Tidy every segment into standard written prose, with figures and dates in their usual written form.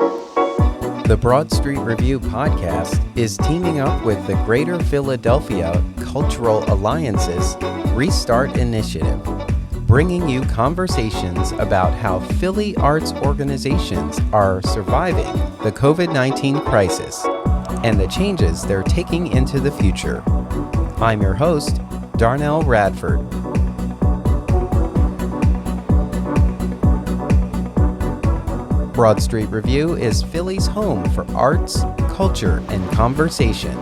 The Broad Street Review podcast is teaming up with the Greater Philadelphia Cultural Alliance's RestART initiative, bringing you conversations about how Philly arts organizations are surviving the COVID-19 crisis and the changes they're taking into the future. I'm your host, Darnell Radford. Broad Street Review is Philly's home for arts, culture, and conversation.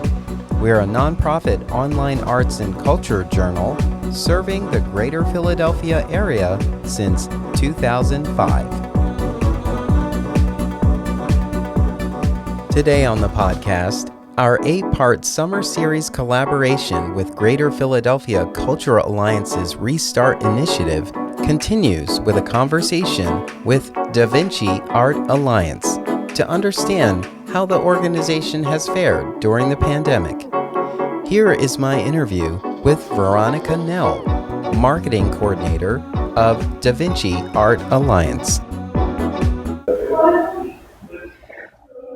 We're a nonprofit online arts and culture journal serving the greater Philadelphia area since 2005. Today on the podcast, our 8-part summer series collaboration with Greater Philadelphia Cultural Alliance's RestART initiative continues with a conversation with Vinci Art Alliance to understand how the organization has fared during the pandemic. Here is my interview with Veronica Nell, Marketing Coordinator of Vinci Art Alliance.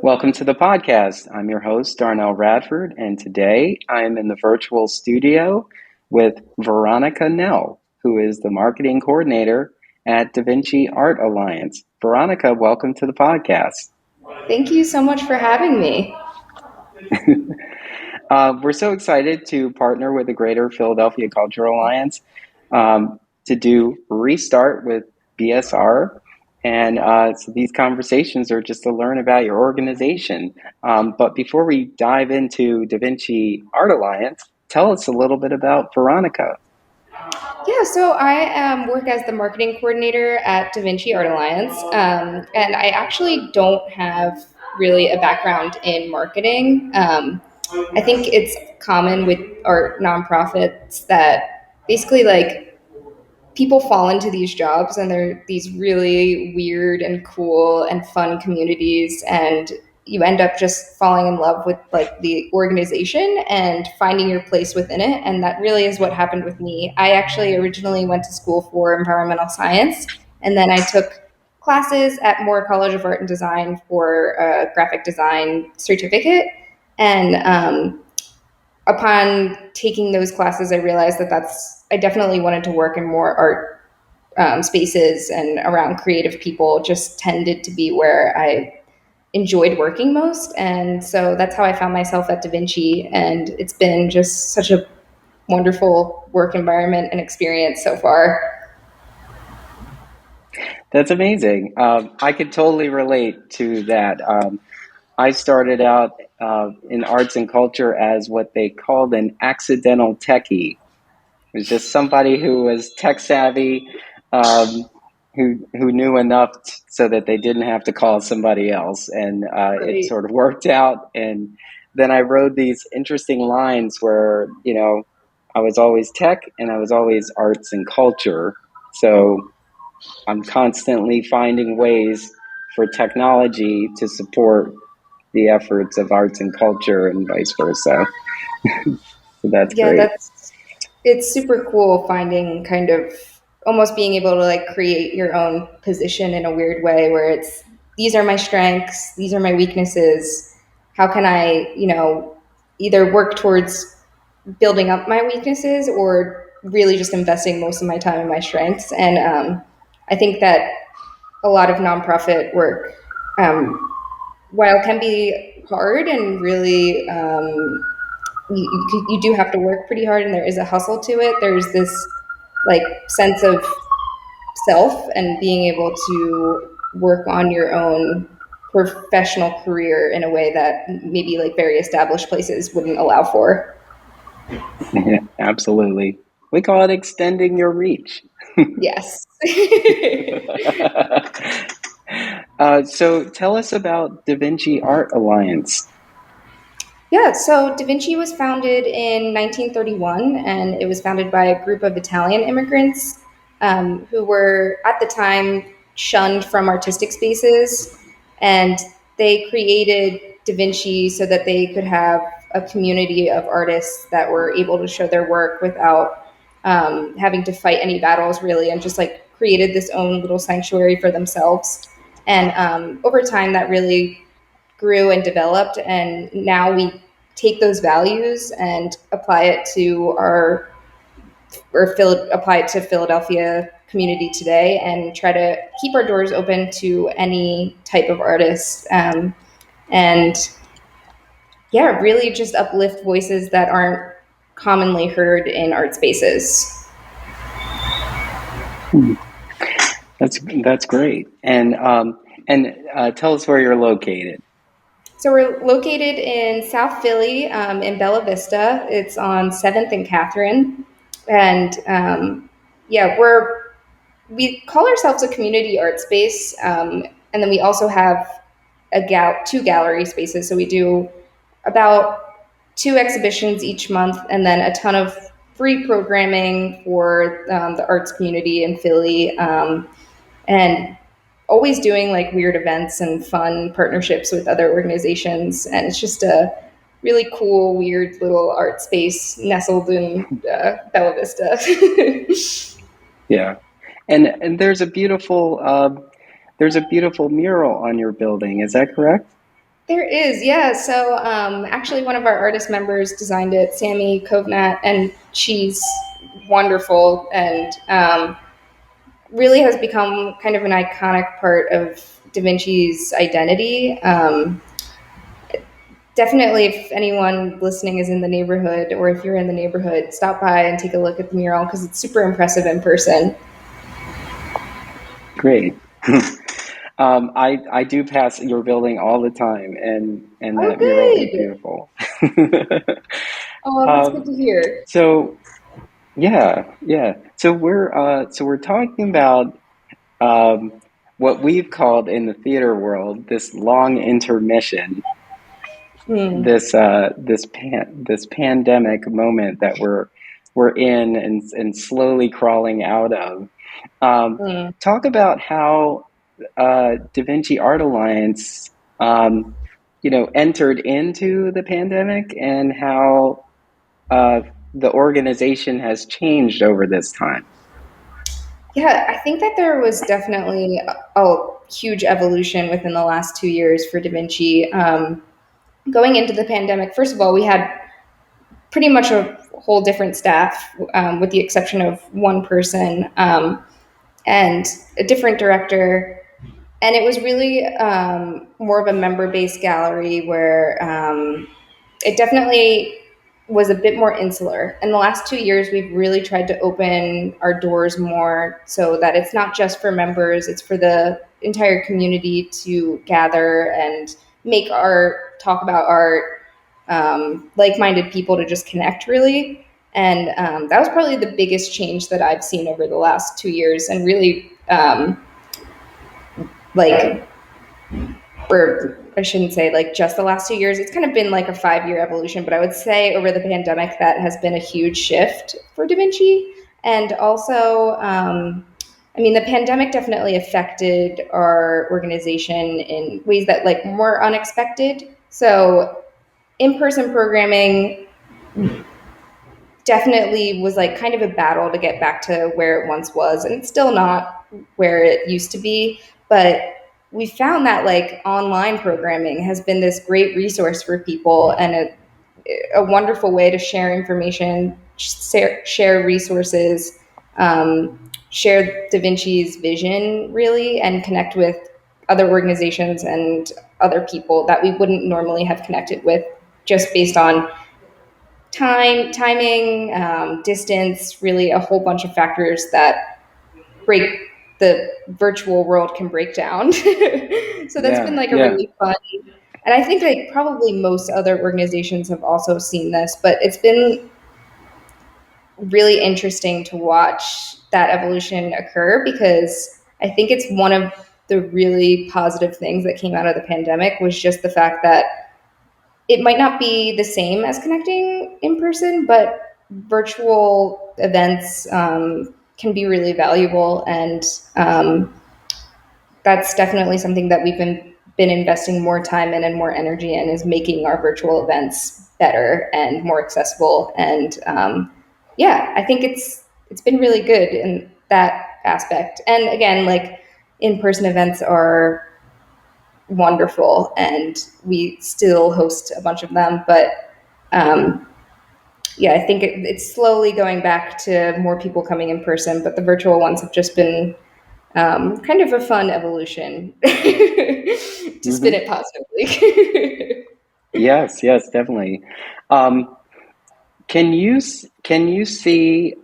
Welcome to the podcast. I'm your host, Darnell Radford, and today I am in the virtual studio with Veronica Nell, who is the Marketing Coordinator at Vinci Art Alliance. Veronica, welcome to the podcast. Thank you so much for having me. We're so excited to partner with the Greater Philadelphia Cultural Alliance to do RestART with BSR. And so these conversations are just to learn about your organization. But before we dive into Vinci Art Alliance, tell us a little bit about Veronica. Yeah, so I work as the marketing coordinator at Vinci Art Alliance, and I actually don't have really a background in marketing. I think it's common with art nonprofits that basically people fall into these jobs and they're these really weird and cool and fun communities, and you end up just falling in love with the organization and finding your place within it. And that really is what happened with me. I actually originally went to school for environmental science, and then I took classes at Moore College of Art and Design for a graphic design certificate. And upon taking those classes, I realized I definitely wanted to work in more art spaces, and around creative people just tended to be where I enjoyed working most. And so that's how I found myself at Vinci, and it's been just such a wonderful work environment and experience so far. That's amazing. I could totally relate to that. I started out in arts and culture as what they called an accidental techie. It was just somebody who was tech savvy, who knew enough so that they didn't have to call somebody else, and it sort of worked out. And then I wrote these interesting lines where, I was always tech and I was always arts and culture. So I'm constantly finding ways for technology to support the efforts of arts and culture and vice versa. So that's great. It's super cool finding kind of almost being able to create your own position in a weird way, where these are my strengths, these are my weaknesses. How can I, either work towards building up my weaknesses or really just investing most of my time in my strengths? And I think that a lot of nonprofit work, while it can be hard and really, you do have to work pretty hard, and there is a hustle to it. There's this sense of self and being able to work on your own professional career in a way that maybe very established places wouldn't allow for. Yeah, absolutely. We call it extending your reach. Yes. So tell us about Vinci Art Alliance. Yeah, so Vinci was founded in 1931, and it was founded by a group of Italian immigrants who were, at the time, shunned from artistic spaces. And they created Vinci so that they could have a community of artists that were able to show their work without having to fight any battles, really, and just created this own little sanctuary for themselves. And over time, that really grew and developed. And now we take those values and apply it to apply it to Philadelphia community today, and try to keep our doors open to any type of artist. And yeah, really just uplift voices that aren't commonly heard in art spaces. That's great. And tell us where you're located. So we're located in South Philly, in Bella Vista. It's on 7th and Catherine. And yeah, we call ourselves a community art space. And then we also have two gallery spaces. So we do about 2 exhibitions each month, and then a ton of free programming for the arts community in Philly. And always doing like weird events and fun partnerships with other organizations. And it's just a really cool, weird little art space nestled in Bella Vista. Yeah, and there's a beautiful mural on your building. Is that correct? There is, yeah. So actually, one of our artist members designed it, Sammy Kovnat, and she's wonderful and really has become kind of an iconic part of Da Vinci's identity. Definitely, if anyone listening is in the neighborhood, or if you're in the neighborhood, stop by and take a look at the mural because it's super impressive in person. Great. I do pass your building all the time, and Oh, that mural is good. beautiful. Oh, that's good um, to hear. so yeah, yeah. So we're talking about what we've called in the theater world this long intermission, Hmm. this pandemic moment that we're in and slowly crawling out of. Um, Hmm. Talk about how Da Vinci Art Alliance, entered into the pandemic, and how uh, the organization has changed over this time. Yeah, I think that there was definitely a huge evolution within the last 2 years for Da Vinci. Going into the pandemic, first of all, we had pretty much a whole different staff, with the exception of one person, and a different director. And it was really more of a member based gallery where it definitely was a bit more insular. In the last 2 years, we've really tried to open our doors more so that it's not just for members, it's for the entire community to gather and make art, talk about art, like minded people to just connect, really. And that was probably the biggest change that I've seen over the last 2 years, and really, like, or I shouldn't say like just the last 2 years. It's kind of been like a 5 year evolution, but I would say over the pandemic that has been a huge shift for Da Vinci. And also, I mean, the pandemic definitely affected our organization in ways that like more unexpected. So in person programming definitely was like kind of a battle to get back to where it once was, and it's still not where it used to be. But we found that like online programming has been this great resource for people, and a wonderful way to share information, share resources, share Da Vinci's vision, really, and connect with other organizations and other people that we wouldn't normally have connected with just based on timing, distance, really a whole bunch of factors that break the virtual world can break down. So that's been Yeah, like a yeah, really fun, and I think like probably most other organizations have also seen this, but it's been really interesting to watch that evolution occur, because I think it's one of the really positive things that came out of the pandemic was just the fact that it might not be the same as connecting in person, but virtual events can be really valuable. And that's definitely something that we've been investing more time in and more energy in, is making our virtual events better and more accessible. And yeah, I think it's been really good in that aspect. And again, like in person events are wonderful, and we still host a bunch of them. But yeah, I think it's slowly going back to more people coming in person, but the virtual ones have just been kind of a fun evolution to spin Hmm. it positively. Yes, yes, definitely. Um, can you see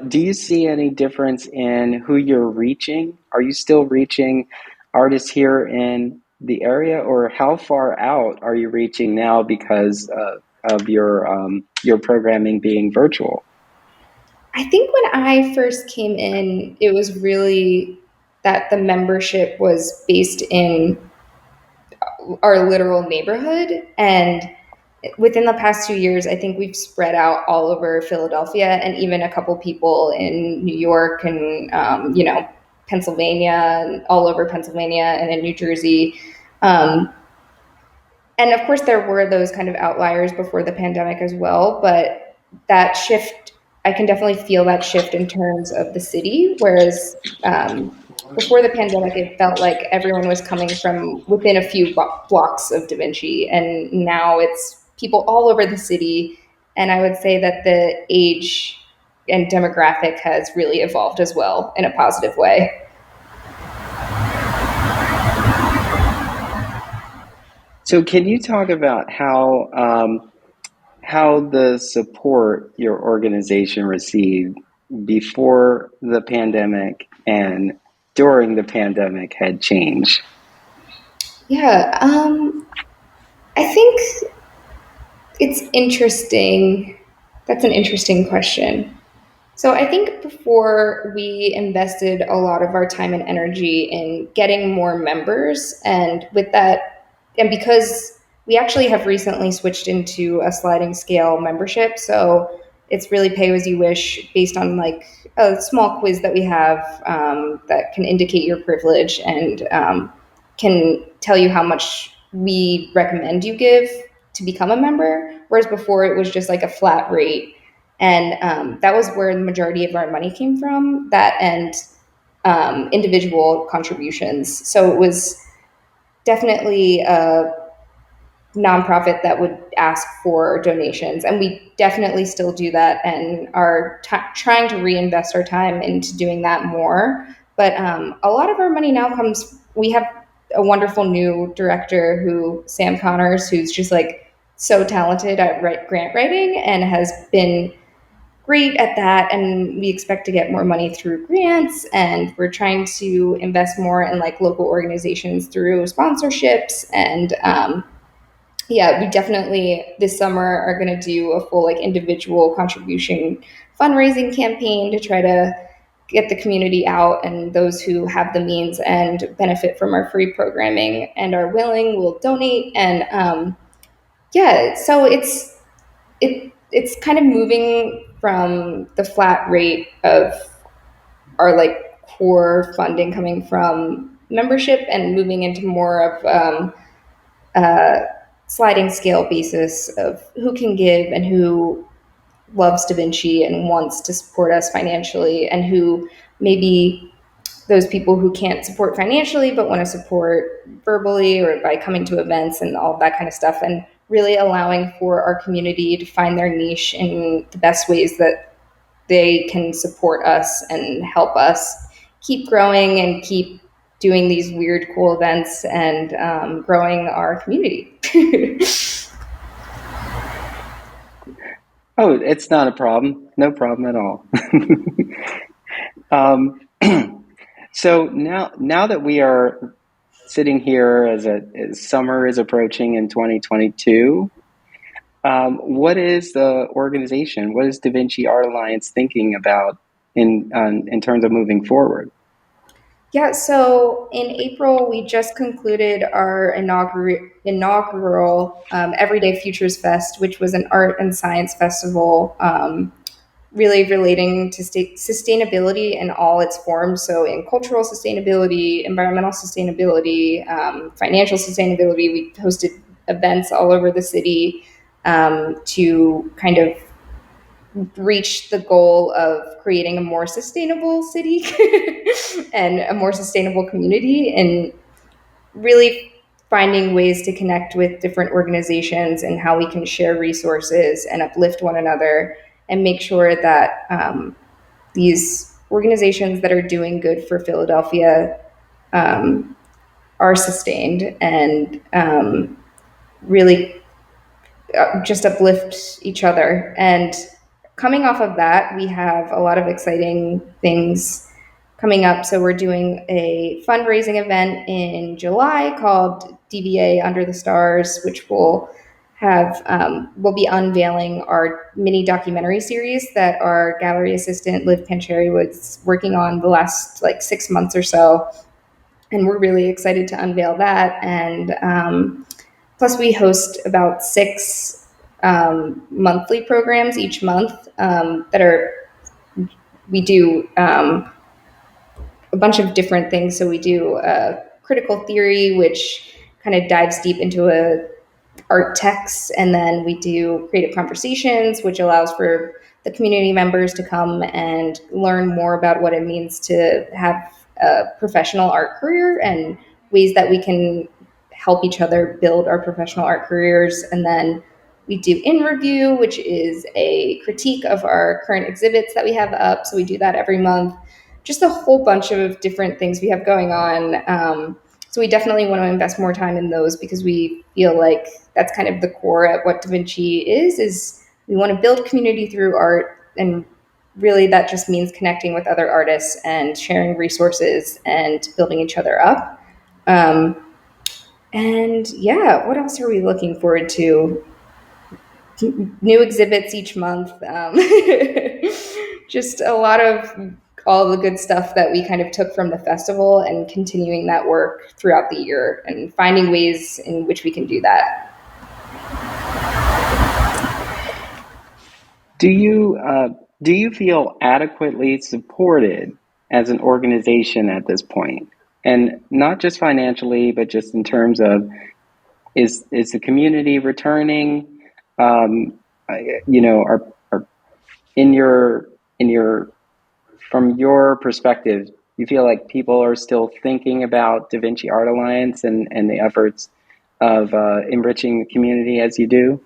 do you see any difference in who you're reaching? Are you still reaching artists here in the area, or how far out are you reaching now because of your programming being virtual? I think when I first came in, it was really that the membership was based in our literal neighborhood. And within the past 2 years, I think we've spread out all over Philadelphia and even a couple people in New York and, Pennsylvania, and all over Pennsylvania and in New Jersey. Um, and of course, there were those kind of outliers before the pandemic as well. But that shift, I can definitely feel that shift in terms of the city. Whereas before the pandemic, it felt like everyone was coming from within a few blocks of Da Vinci. And now it's people all over the city. And I would say that the age and demographic has really evolved as well in a positive way. So, can you talk about how the support your organization received before the pandemic and during the pandemic had changed? Yeah, I think it's interesting. That's an interesting question. So I think before we invested a lot of our time and energy in getting more members, and with that, and because we actually have recently switched into a sliding scale membership, so it's really pay as you wish based on like a small quiz that we have that can indicate your privilege and can tell you how much we recommend you give to become a member. Whereas before it was just like a flat rate, and that was where the majority of our money came from. That and individual contributions. So it was definitely a nonprofit that would ask for donations, and we definitely still do that, and are trying to reinvest our time into doing that more. But a lot of our money now comes. We have a wonderful new director, who Sam Connors, who's just like so talented at grant writing and has been great at that, and we expect to get more money through grants, and we're trying to invest more in like local organizations through sponsorships. And yeah, we definitely this summer are going to do a full like individual contribution fundraising campaign to try to get the community out, and those who have the means and benefit from our free programming and are willing will donate. And yeah, so it's kind of moving from the flat rate of our like core funding coming from membership and moving into more of a sliding scale basis of who can give and who loves Da Vinci and wants to support us financially, and who maybe those people who can't support financially but want to support verbally or by coming to events and all that kind of stuff, and really allowing for our community to find their niche in the best ways that they can support us and help us keep growing and keep doing these weird cool events and growing our community. Oh, it's not a problem. No problem at all. um, so now that we are sitting here as summer is approaching in 2022, what is the organization? What is Da Vinci Art Alliance thinking about in terms of moving forward? Yeah, so in April, we just concluded our inaugural Everyday Futures Fest, which was an art and science festival, really relating to sustainability in all its forms. So, in cultural sustainability, environmental sustainability, financial sustainability, we hosted events all over the city to kind of reach the goal of creating a more sustainable city and a more sustainable community. And really finding ways to connect with different organizations and how we can share resources and uplift one another and make sure that these organizations that are doing good for Philadelphia um, are sustained and really just uplift each other. And coming off of that, we have a lot of exciting things coming up. So we're doing a fundraising event in July called DVAA Under the Stars, which will have we'll be unveiling our mini documentary series that our gallery assistant Liv Pancheri was working on the last like 6 months or so, and we're really excited to unveil that. And plus, we host about 6 monthly programs each month that are we do a bunch of different things. So we do critical theory, which kind of dives deep into a art texts, and then we do creative conversations, which allows for the community members to come and learn more about what it means to have a professional art career and ways that we can help each other build our professional art careers. And then we do in review, which is a critique of our current exhibits that we have up. So we do that every month. Just a whole bunch of different things we have going on. So we definitely want to invest more time in those because we feel like that's kind of the core at what Da Vinci is we want to build community through art, and really that just means connecting with other artists and sharing resources and building each other up. And yeah, what else are we looking forward to? New exhibits each month. Just a lot of all the good stuff that we kind of took from the festival and continuing that work throughout the year and finding ways in which we can do that. Do you feel adequately supported as an organization at this point? And not just financially, but just in terms of is the community returning? Are in your from your perspective, you feel like people are still thinking about Da Vinci Art Alliance and the efforts of enriching the community as you do?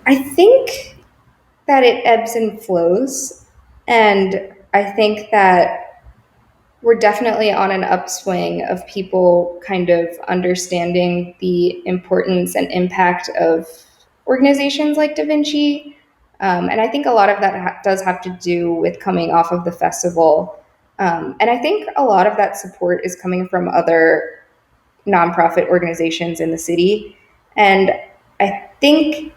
I think that it ebbs and flows. And I think that we're definitely on an upswing of people kind of understanding the importance and impact of organizations like Da Vinci. And I think a lot of that does have to do with coming off of the festival. And I think a lot of that support is coming from other nonprofit organizations in the city. And I think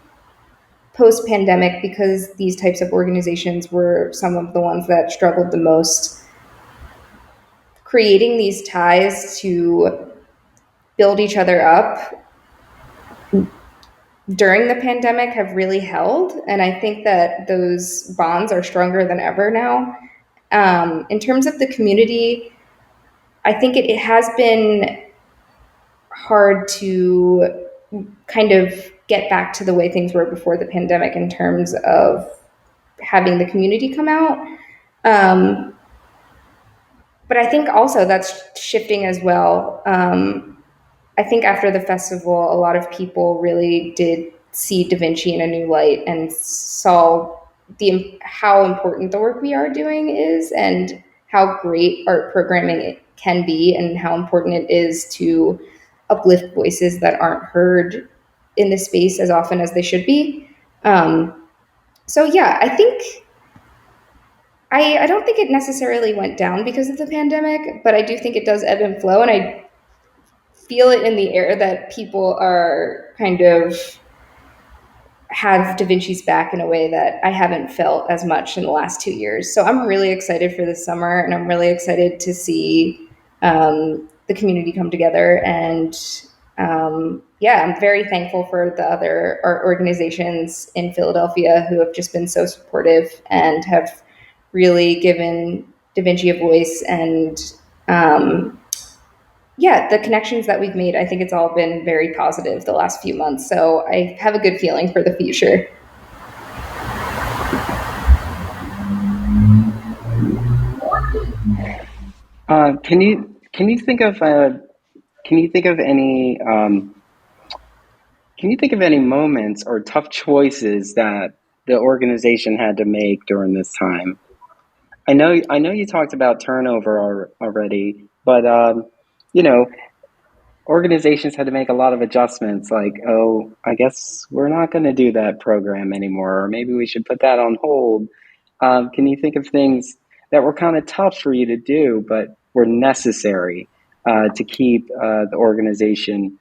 post pandemic, because these types of organizations were some of the ones that struggled the most, creating these ties to build each other up during the pandemic have really held. And I think that those bonds are stronger than ever now. In terms of the community, I think it has been hard to kind of get back to the way things were before the pandemic in terms of having the community come out. Um, but I think also that's shifting as well. I think after the festival, a lot of people really did see Da Vinci in a new light and saw the how important the work we are doing is and how great art programming it can be and how important it is to uplift voices that aren't heard in this space as often as they should be. So yeah, I think I don't think it necessarily went down because of the pandemic, but I do think it does ebb and flow, and I feel it in the air that people are kind of have Da Vinci's back in a way that I haven't felt as much in the last 2 years. So I'm really excited for this summer, and I'm really excited to see the community come together. And yeah, I'm very thankful for the other art organizations in Philadelphia who have just been so supportive and have really given Da Vinci a voice. And yeah, the connections that we've made, I think it's all been very positive the last few months. So I have a good feeling for the future. Can you think of can you think of any can you think of any moments or tough choices that the organization had to make during this time? I know you talked about turnover already, but you know, organizations had to make a lot of adjustments like, oh, I guess we're not going to do that program anymore, or maybe we should put that on hold. Can you think of things that were kind of tough for you to do, but were necessary to keep the organization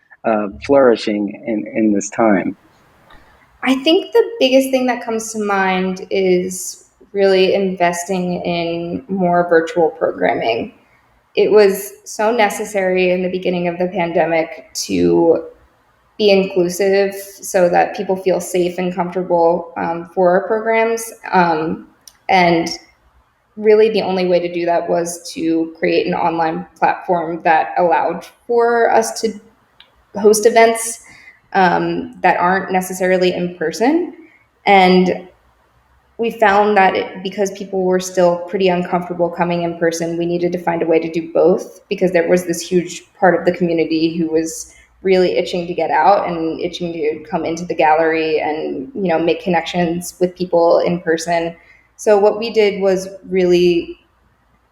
flourishing in this time? I think the biggest thing that comes to mind is really investing in more virtual programming. It was so necessary in the beginning of the pandemic to be inclusive so that people feel safe and comfortable for our programs. And really, the only way to do that was to create an online platform that allowed for us to host events that aren't necessarily in person. And we found that because people were still pretty uncomfortable coming in person, we needed to find a way to do both because there was this huge part of the community who was really itching to get out and itching to come into the gallery and make connections with people in person. So what we did was really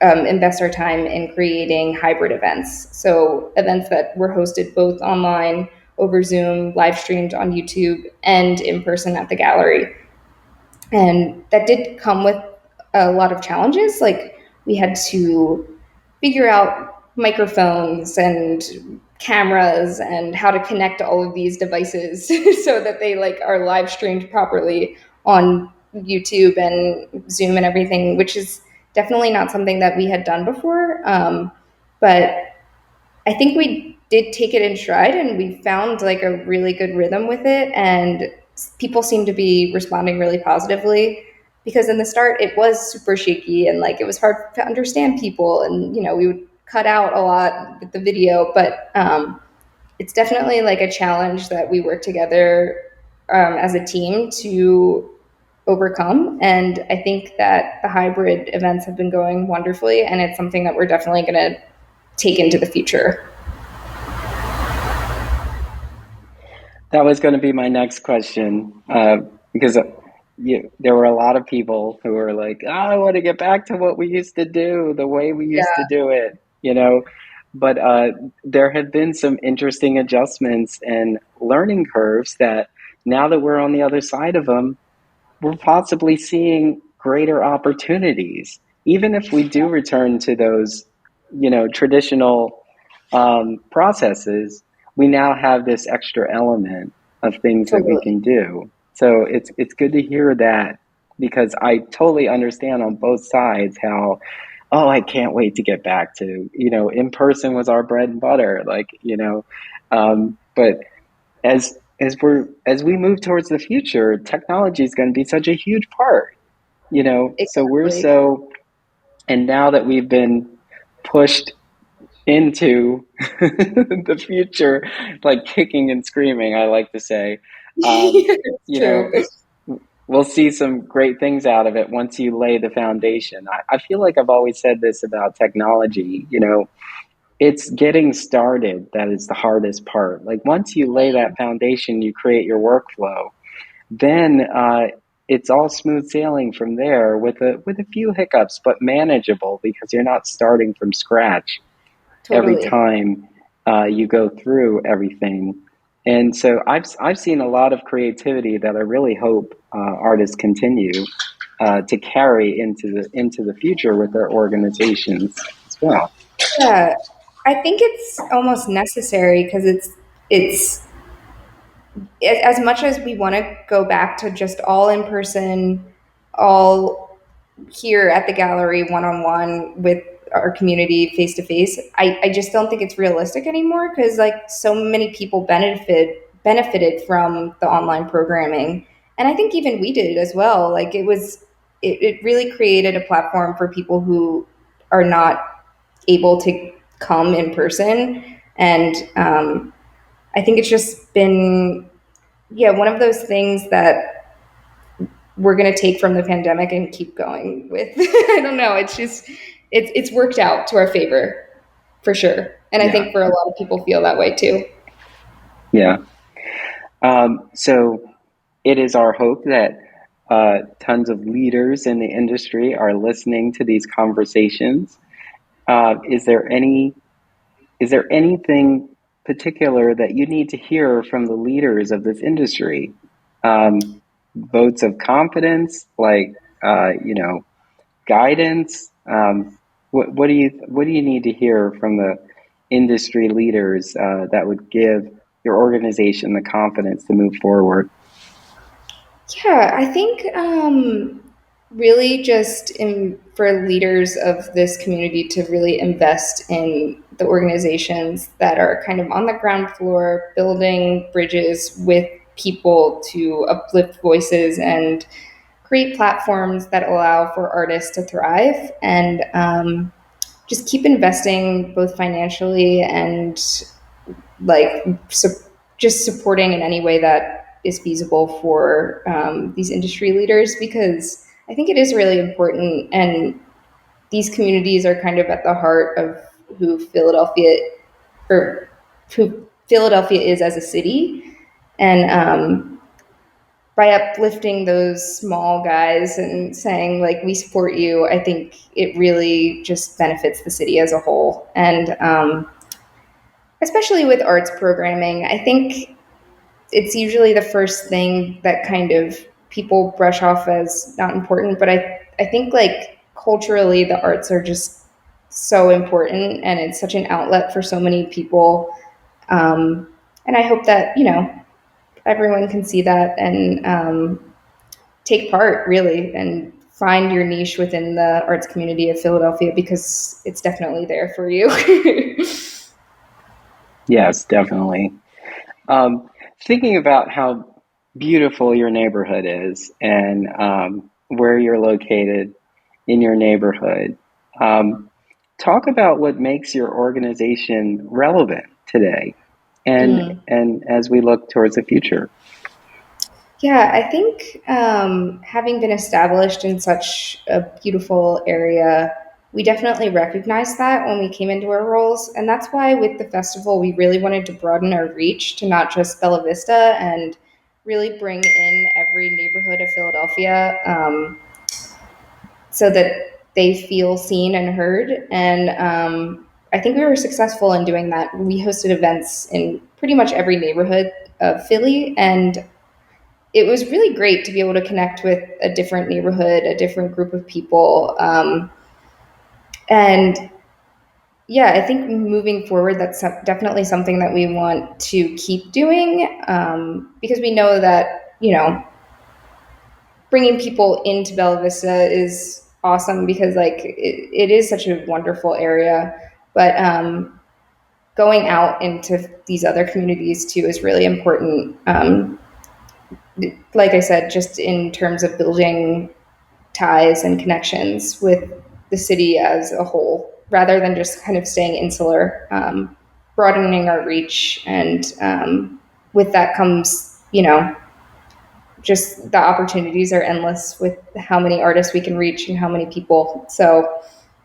invest our time in creating hybrid events. So events that were hosted both online over Zoom, live streamed on YouTube, and in person at the gallery. And that did come with a lot of challenges. Like we had to figure out microphones and cameras and how to connect all of these devices so that they are live streamed properly on YouTube and Zoom and everything, which is definitely not something that we had done before. But I think we did take it in stride and we found a really good rhythm with it. And people seem to be responding really positively because in the start it was super shaky and it was hard to understand people. And, we would cut out a lot with the video, but it's definitely a challenge that we work together as a team to overcome. And I think that the hybrid events have been going wonderfully. And it's something that we're definitely going to take into the future. That was going to be my next question because there were a lot of people who were like, oh, I want to get back to what we used to do, the way we used to Yeah, do it, But there have been some interesting adjustments and learning curves that now that we're on the other side of them, we're possibly seeing greater opportunities. Even if we do return to those, traditional processes, we now have this extra element of things that we totally. can do. So it's good to hear that because I totally understand on both sides how, oh, I can't wait to get back to, in person was our bread and butter, but as we move towards the future, technology is going to be such a huge part, so we're Exactly. so, and now that we've been pushed into the future, like kicking and screaming, I like to say, um, It's you true. know, we'll see some great things out of it once you lay the foundation. I feel like I've always said this about technology, it's getting started that is the hardest part. Like once you lay that foundation, you create your workflow, then it's all smooth sailing from there with a few hiccups, but manageable because you're not starting from scratch every Totally. time you go through everything. And so I've seen a lot of creativity that I really hope artists continue to carry into the future with their organizations as well. Yeah. I think it's almost necessary because it's as much as we want to go back to just all in person, all here at the gallery one on one with our community face to face. I just don't think it's realistic anymore because so many people benefited from the online programming. And I think even we did as well. It really created a platform for people who are not able to come in person. And I think it's just been, yeah, one of those things that we're going to take from the pandemic and keep going with. I don't know. It's just, it's worked out to our favor for sure. And I Yeah, think for a lot of people feel that way too. yeah. So it is our hope that tons of leaders in the industry are listening to these conversations. Is there anything particular that you need to hear from the leaders of this industry? Votes of confidence, like guidance. What do you need to hear from the industry leaders that would give your organization the confidence to move forward? Yeah, I think really for leaders of this community to really invest in the organizations that are kind of on the ground floor, building bridges with people to uplift voices and create platforms that allow for artists to thrive, and just keep investing both financially and like just supporting in any way that is feasible for these industry leaders, because I think it is really important, and these communities are kind of at the heart of who Philadelphia or who Philadelphia is as a city, and by uplifting those small guys and saying like we support you, I think it really just benefits the city as a whole, and especially with arts programming, I think it's usually the first thing that kind of people brush off as not important. But I think like culturally, the arts are just so important, and it's such an outlet for so many people. And I hope that, everyone can see that and take part really and find your niche within the arts community of Philadelphia, because it's definitely there for you. Yes, definitely. Um, Thinking about how beautiful your neighborhood is and where you're located in your neighborhood, um, talk about what makes your organization relevant today Mm. and as we look towards the future. Yeah, I think having been established in such a beautiful area, we definitely recognized that when we came into our roles. And that's why with the festival, we really wanted to broaden our reach to not just Bella Vista, and really bring in every neighborhood of Philadelphia, so that they feel seen and heard. And I think we were successful in doing that. We hosted events in pretty much every neighborhood of Philly, and it was really great to be able to connect with a different neighborhood, a different group of people. And yeah, I think moving forward, that's definitely something that we want to keep doing, because we know that, bringing people into Bella Vista is awesome, because like it is such a wonderful area. But going out into these other communities too is really important. Like I said, just in terms of building ties and connections with the city as a whole, rather than just kind of staying insular, broadening our reach. And with that comes, just the opportunities are endless with how many artists we can reach and how many people. So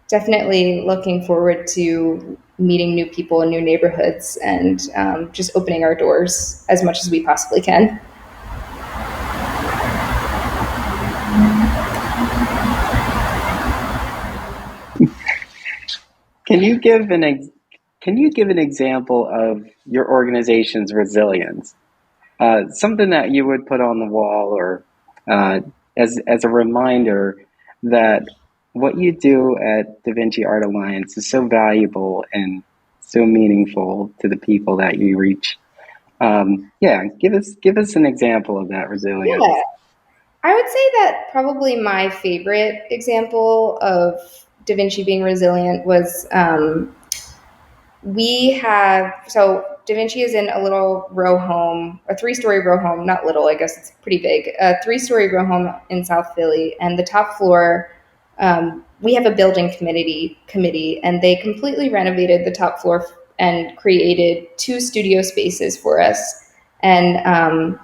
definitely looking forward to meeting new people in new neighborhoods, and just opening our doors as much as we possibly can. Can you give can you give an example of your organization's resilience? Something that you would put on the wall or uh, as a reminder that what you do at Da Vinci Art Alliance is so valuable and so meaningful to the people that you reach. Yeah, give us an example of that Yeah, resilience. I would say that probably my favorite example of Da Vinci being resilient was, we have, so Da Vinci is in a little row home, a 3-story row home, not little, I guess it's pretty big, a 3-story row home in South Philly. And the top floor, we have a building committee, and they completely renovated the top floor and created 2 studio spaces for us. And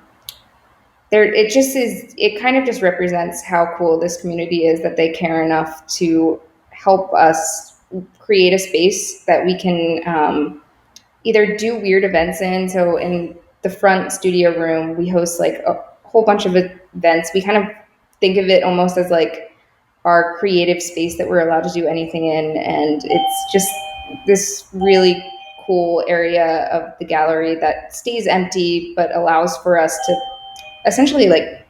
there, it just is, it kind of just represents how cool this community is, that they care enough to help us create a space that we can either do weird events in. So in the front studio room, we host like a whole bunch of events. We kind of think of it almost as like our creative space that we're allowed to do anything in. And it's just this really cool area of the gallery that stays empty, but allows for us to essentially like,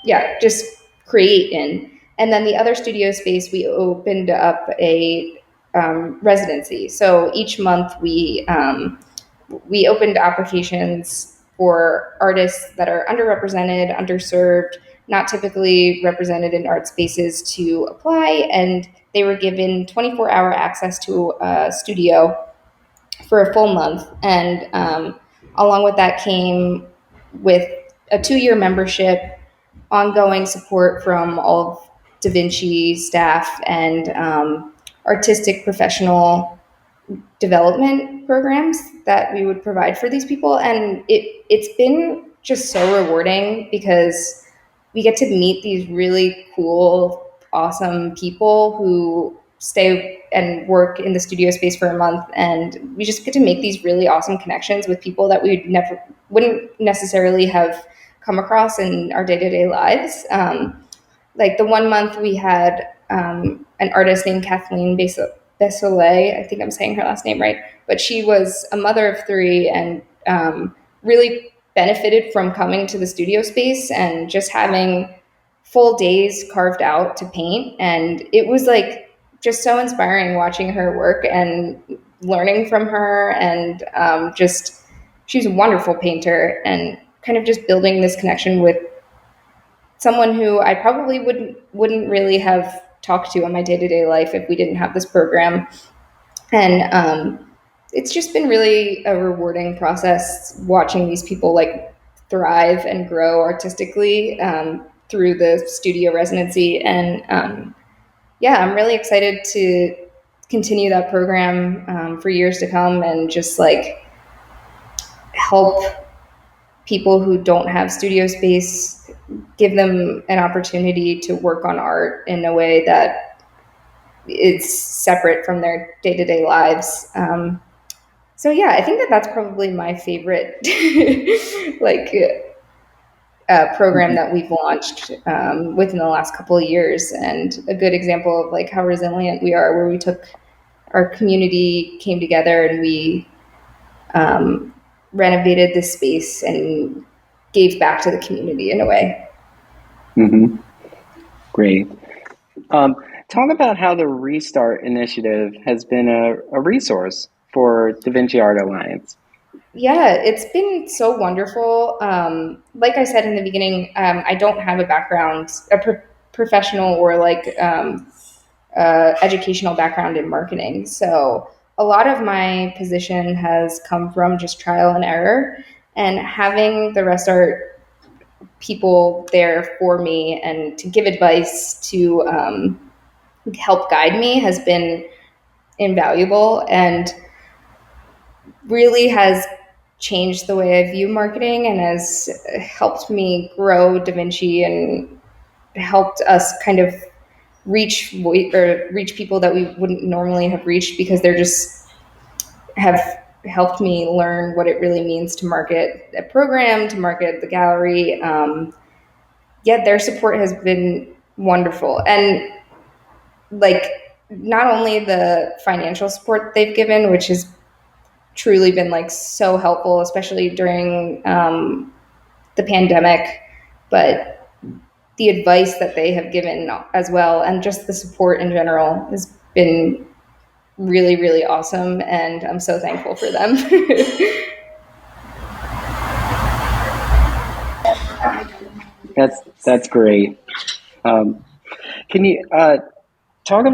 yeah, just create in. And then the other studio space, we opened up a residency. So each month we opened applications for artists that are underrepresented, underserved, not typically represented in art spaces to apply, and they were given 24-hour access to a studio for a full month. And along with that came with a 2-year membership, ongoing support from all of Da Vinci staff, and artistic professional development programs that we would provide for these people. And it's been just so rewarding because we get to meet these really cool, awesome people who stay and work in the studio space for a month, and we just get to make these really awesome connections with people that we wouldn't necessarily have come across in our day-to-day lives. Like the one month we had an artist named Kathleen Besolet. I think I'm saying her last name right, but she was a mother of 3 and really benefited from coming to the studio space and just having full days carved out to paint. And it was like just so inspiring watching her work and learning from her. And just, she's a wonderful painter, and kind of just building this connection with someone who I probably wouldn't really have talked to in my day-to-day life if we didn't have this program. And it's just been really a rewarding process watching these people like thrive and grow artistically through the studio residency. And yeah, I'm really excited to continue that program for years to come, and just like help people who don't have studio space, give them an opportunity to work on art in a way that is separate from their day-to-day lives. So yeah, I think that that's probably my favorite like program Mhm. that we've launched within the last couple of years, and a good example of like how resilient we are, where we took our community, came together, and we renovated the space and gave back to the community in a way. Mhm. Great. Talk about how the RestART initiative has been a resource for Da Vinci Art Alliance. Yeah, it's been so wonderful. Like I said in the beginning, I don't have a background, professional or like educational background in marketing. So a lot of my position has come from just trial and error, and having the RestArt people there for me and to give advice, to help guide me, has been invaluable, and really has changed the way I view marketing, and has helped me grow Da Vinci, and helped us kind of reach people that we wouldn't normally have reached, because they're just have helped me learn what it really means to market a program, to market the gallery. Yeah, their support has been wonderful. And like, not only the financial support they've given, which has truly been like so helpful, especially during the pandemic, but the advice that they have given as well, and just the support in general, has been really, really awesome. And I'm so thankful for them. That's great. Um, can you talk?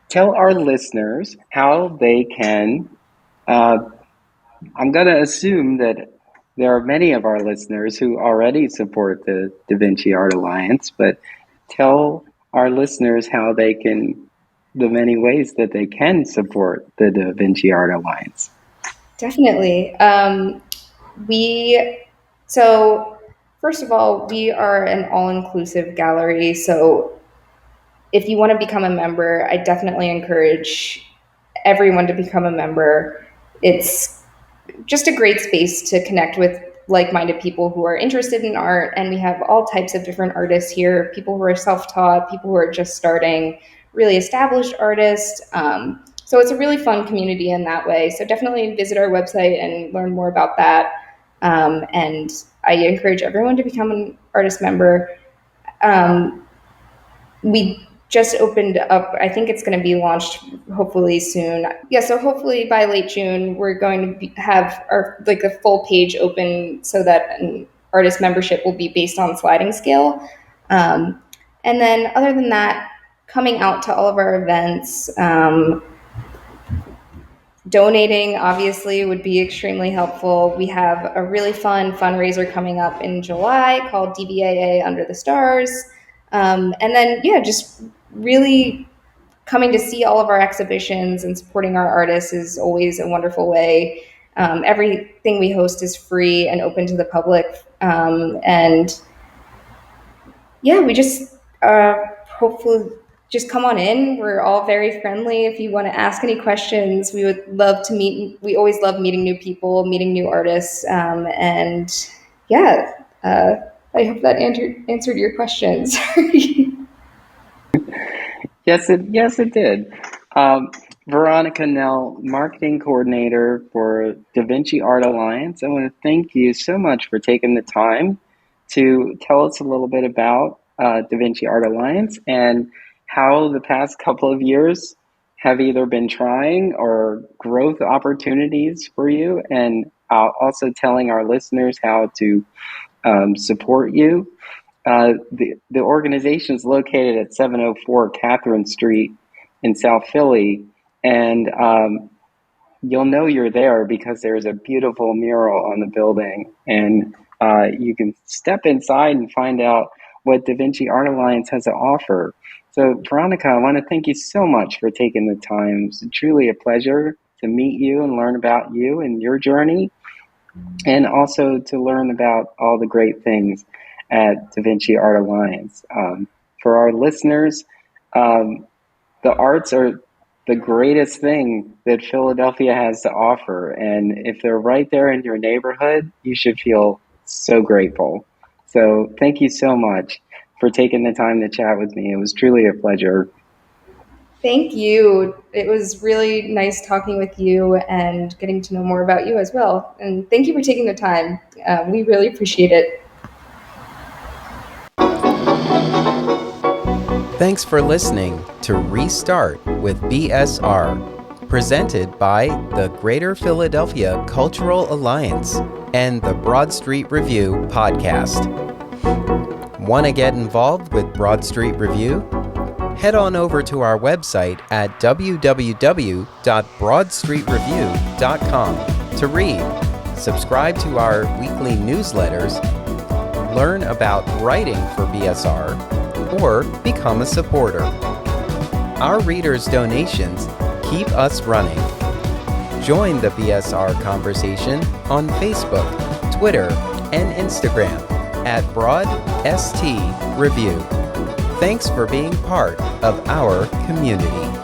Tell our listeners how they can. Uh, I'm going to assume that there are many of our listeners who already support the Da Vinci Art Alliance, but tell our listeners how they can, the many ways that they can support the Da Vinci Art Alliance. Definitely. We so first of all, we are an all-inclusive gallery. So if you want to become a member, I definitely encourage everyone to become a member. It's just a great space to connect with like-minded people who are interested in art, and we have all types of different artists here, people who are self-taught, people who are just starting, really established artists. So it's a really fun community in that way. So definitely visit our website and learn more about that. And I encourage everyone to become an artist member. We just opened up, I think it's going to be launched hopefully soon. Yeah, so hopefully by late June, we're going to have our like a full page open so that an artist membership will be based on sliding scale. And then other than that, coming out to all of our events, donating obviously would be extremely helpful. We have a really fun fundraiser coming up in July called DVAA Under the Stars. And then, yeah, just really coming to see all of our exhibitions and supporting our artists is always a wonderful way. Everything we host is free and open to the public. And yeah, we just hopefully just come on in. We're all very friendly. If you want to ask any questions, we would love to meet. We always love meeting new people, meeting new artists. And yeah, I hope that answered your questions. Yes, it did. Veronica Nell, marketing coordinator for Da Vinci Art Alliance. I want to thank you so much for taking the time to tell us a little bit about Da Vinci Art Alliance and how the past couple of years have either been trying or growth opportunities for you, and also telling our listeners how to support you. The organization is located at 704 Catharine Street in South Philly, and you'll know you're there because there's a beautiful mural on the building, and you can step inside and find out what Da Vinci Art Alliance has to offer. So, Veronica, I want to thank you so much for taking the time. It's truly a pleasure to meet you and learn about you and your journey, and also to learn about all the great things at Da Vinci Art Alliance. For our listeners, the arts are the greatest thing that Philadelphia has to offer. And if they're right there in your neighborhood, you should feel so grateful. So thank you so much for taking the time to chat with me. It was truly a pleasure. Thank you. It was really nice talking with you and getting to know more about you as well. And thank you for taking the time. We really appreciate it. Thanks for listening to Restart with BSR, presented by the Greater Philadelphia Cultural Alliance and the Broad Street Review podcast. Want to get involved with Broad Street Review? Head on over to our website at www.broadstreetreview.com to read, subscribe to our weekly newsletters, learn about writing for BSR, or become a supporter. Our readers' donations keep us running. Join the BSR conversation on Facebook, Twitter, and Instagram at BroadST Review. Thanks for being part of our community.